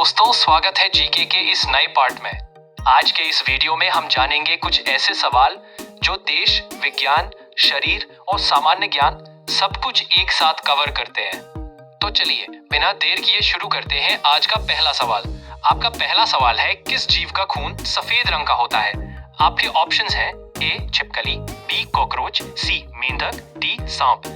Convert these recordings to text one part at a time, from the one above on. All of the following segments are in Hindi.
दोस्तों, स्वागत है जीके के इस नए पार्ट में। आज के इस वीडियो में हम जानेंगे कुछ ऐसे सवाल जो देश, विज्ञान, शरीर और सामान्य ज्ञान सब कुछ एक साथ कवर करते हैं। तो चलिए बिना देर किए शुरू करते हैं आज का पहला सवाल। आपका पहला सवाल है, किस जीव का खून सफेद रंग का होता है? आपके ऑप्शंस हैं ए छिपकली, बी कॉकरोच, सी मेंढक, डी सांप।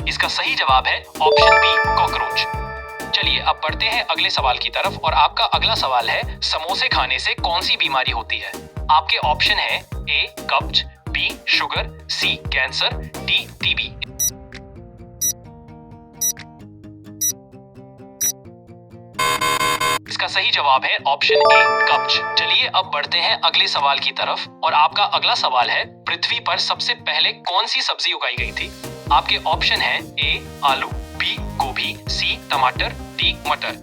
इसका सही जवाब है ऑप्शन बी कॉकरोच। चलिए अब बढ़ते हैं अगले सवाल की तरफ और आपका अगला सवाल है, समोसे खाने से कौन सी बीमारी होती है? आपके ऑप्शन है ए कब्ज, बी शुगर, सी कैंसर, डी टीबी। इसका सही जवाब है ऑप्शन ए कब्ज। चलिए अब बढ़ते हैं अगले सवाल की तरफ और आपका अगला सवाल है, पृथ्वी पर सबसे पहले कौन सी सब्जी उगाई गई थी? आपके ऑप्शन है ए आलू, बी गोभी, सी टमाटर, डी मटर।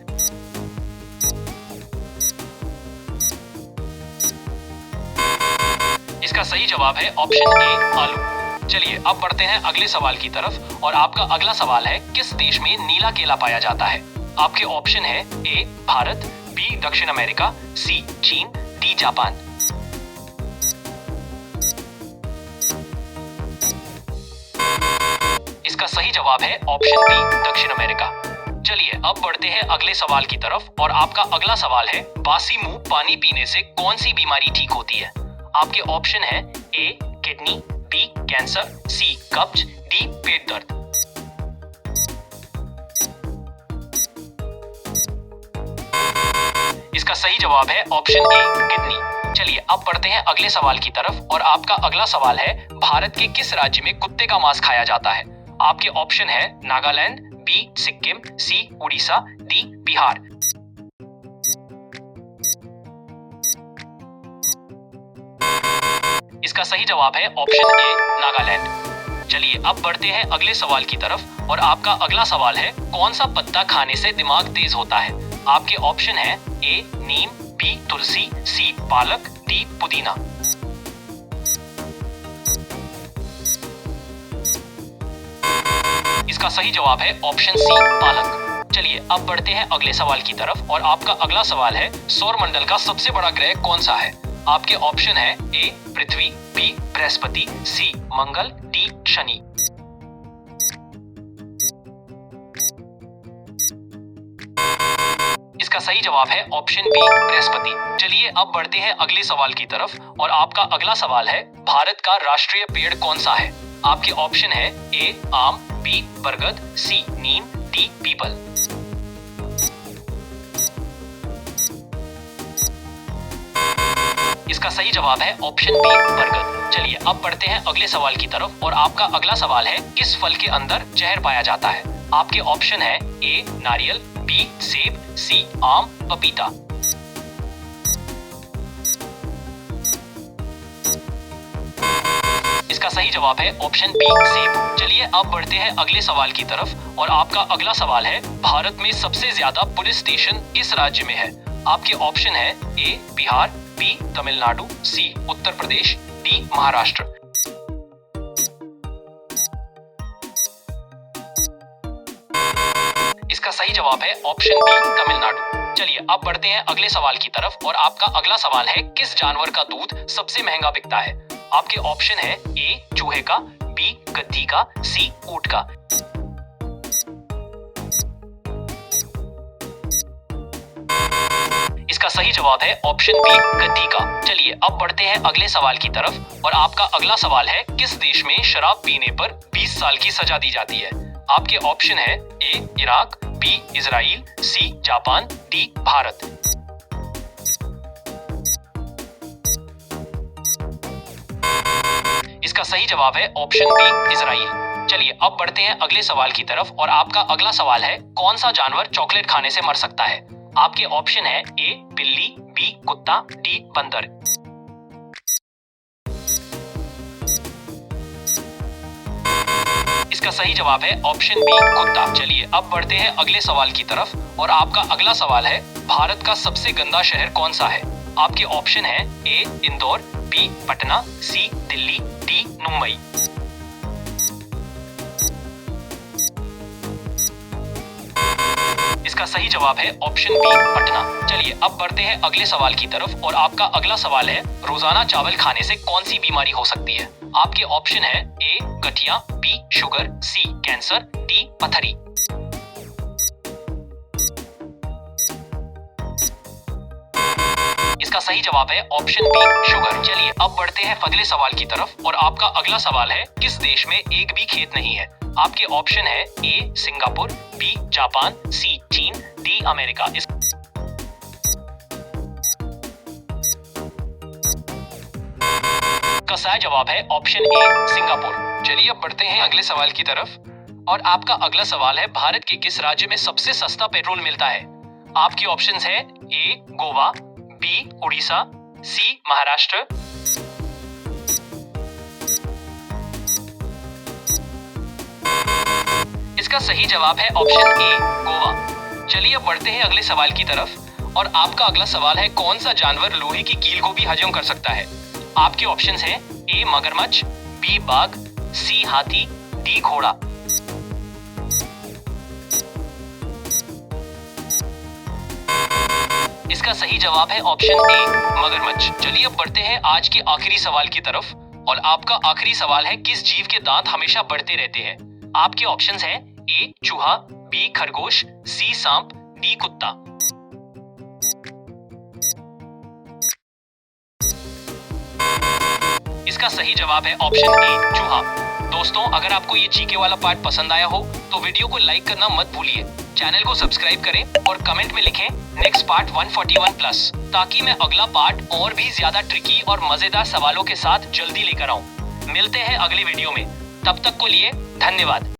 इसका सही जवाब है ऑप्शन ए आलू। चलिए अब बढ़ते हैं अगले सवाल की तरफ और आपका अगला सवाल है, किस देश में नीला केला पाया जाता है? आपके ऑप्शन है ए भारत, बी दक्षिण अमेरिका, सी चीन, डी जापान। इसका सही जवाब है ऑप्शन बी दक्षिण अमेरिका। चलिए अब बढ़ते हैं अगले सवाल की तरफ और आपका अगला सवाल है, बासी मुंह पानी पीने से कौन सी बीमारी ठीक होती है? आपके ऑप्शन है ए किडनी, बी कैंसर, सी कब्ज, डी पेट दर्द। इसका सही जवाब है ऑप्शन ए किडनी। चलिए अब बढ़ते हैं अगले सवाल की तरफ और आपका अगला सवाल है, भारत के किस राज्य में कुत्ते का मांस खाया जाता है? आपके ऑप्शन है नागालैंड, बी सिक्किम, सी उड़ीसा, डी बिहार। इसका सही जवाब है ऑप्शन ए नागालैंड। चलिए अब बढ़ते हैं अगले सवाल की तरफ और आपका अगला सवाल है, कौन सा पत्ता खाने से दिमाग तेज होता है? आपके ऑप्शन है ए नीम, बी तुलसी, सी पालक, डी पुदीना। इसका सही जवाब है ऑप्शन सी पालक। चलिए अब बढ़ते हैं अगले सवाल की तरफ और आपका अगला सवाल है, सौरमंडल का सबसे बड़ा ग्रह कौन सा है? आपके ऑप्शन है ए पृथ्वी, बी बृहस्पति, सी मंगल, डी शनि। इसका सही जवाब है ऑप्शन बी बृहस्पति। चलिए अब बढ़ते हैं अगले सवाल की तरफ और आपका अगला सवाल है, भारत का राष्ट्रीय पेड़ कौन सा है? आपके ऑप्शन है ए आम, बी बरगद, सी नीम, डी पीपल। इसका सही जवाब है ऑप्शन बी बरगद। चलिए अब बढ़ते हैं अगले सवाल की तरफ और आपका अगला सवाल है, किस फल के अंदर जहर पाया जाता है? आपके ऑप्शन है ए नारियल, बी सेब, सी आम, पपीता। इसका सही जवाब है ऑप्शन बी सेब। चलिए अब बढ़ते हैं अगले सवाल की तरफ और आपका अगला सवाल है, भारत में सबसे ज्यादा पुलिस स्टेशन किस राज्य में है? आपके ऑप्शन है ए बिहार, बी तमिलनाडु, सी उत्तर प्रदेश, डी महाराष्ट्र। इसका सही जवाब है ऑप्शन बी तमिलनाडु। चलिए अब बढ़ते हैं अगले सवाल की तरफ और आपका अगला सवाल है, किस जानवर का दूध सबसे महंगा बिकता है? आपके ऑप्शन है ए चूहे का, बी गद्दी का, सी ऊंट का। इसका सही जवाब है ऑप्शन बी गद्दी का। चलिए अब बढ़ते हैं अगले सवाल की तरफ और आपका अगला सवाल है, किस देश में शराब पीने पर 20 साल की सजा दी जाती है? आपके ऑप्शन है A Iraq, B Israel, C Japan, D Bharat. इसका सही जवाब है ऑप्शन बी इजराइल। चलिए अब बढ़ते हैं अगले सवाल की तरफ और आपका अगला सवाल है, कौन सा जानवर चॉकलेट खाने से मर सकता है? आपके ऑप्शन है ए बिल्ली, बी कुत्ता, डी बंदर। इसका सही जवाब है ऑप्शन बी कुत्ता। चलिए अब बढ़ते हैं अगले सवाल की तरफ और आपका अगला सवाल है, भारत का सबसे गंदा शहर कौन सा है? आपके ऑप्शन है ए इंदौर, बी पटना, सी दिल्ली, डी मुंबई। इसका सही जवाब है ऑप्शन बी पटना। चलिए अब बढ़ते हैं अगले सवाल की तरफ और आपका अगला सवाल है रोजाना चावल खाने से कौन सी बीमारी हो सकती है। आपके ऑप्शन है ए गठिया, बी शुगर, सी कैंसर, डी पथरी। इसका सही जवाब है ऑप्शन बी शुगर। चलिए अब बढ़ते हैं अगले सवाल की तरफ और आपका अगला सवाल है किस देश में एक भी खेत नहीं है। आपके ऑप्शन है ए सिंगापुर, बी जापान, सी चीन, डी अमेरिका। इसका सही जवाब है ऑप्शन ए सिंगापुर। चलिए अब बढ़ते हैं अगले सवाल की तरफ और आपका अगला सवाल है भारत के किस राज्य में सबसे सस्ता पेट्रोल मिलता है। आपके ऑप्शंस है ए गोवा, बी उड़ीसा, सी महाराष्ट्र। इसका सही जवाब है ऑप्शन ए गोवा। चलिए अब बढ़ते हैं अगले सवाल की तरफ और आपका अगला सवाल है कौन सा जानवर लोहे की कील को भी हजम कर सकता है। आपके ऑप्शंस हैं ए मगरमच्छ, बी बाघ, सी हाथी, डी घोड़ा। इसका सही जवाब है ऑप्शन ए मगरमच्छ। चलिए अब बढ़ते हैं आज के आखिरी सवाल की तरफ और आपका आखिरी सवाल है किस जीव के दांत हमेशा बढ़ते रहते हैं। आपके ऑप्शंस हैं ए चूहा, बी खरगोश, सी सांप, डी कुत्ता। इसका सही जवाब है ऑप्शन ए चूहा। दोस्तों अगर आपको ये जीके वाला पार्ट पसंद आया हो तो वीडियो को लाइक करना मत भूलिए, चैनल को सब्सक्राइब करें और कमेंट में लिखें नेक्स्ट पार्ट 141 प्लस, ताकि मैं अगला पार्ट और भी ज्यादा ट्रिकी और मजेदार सवालों के साथ जल्दी लेकर आऊं। मिलते हैं अगली वीडियो में, तब तक के लिए धन्यवाद।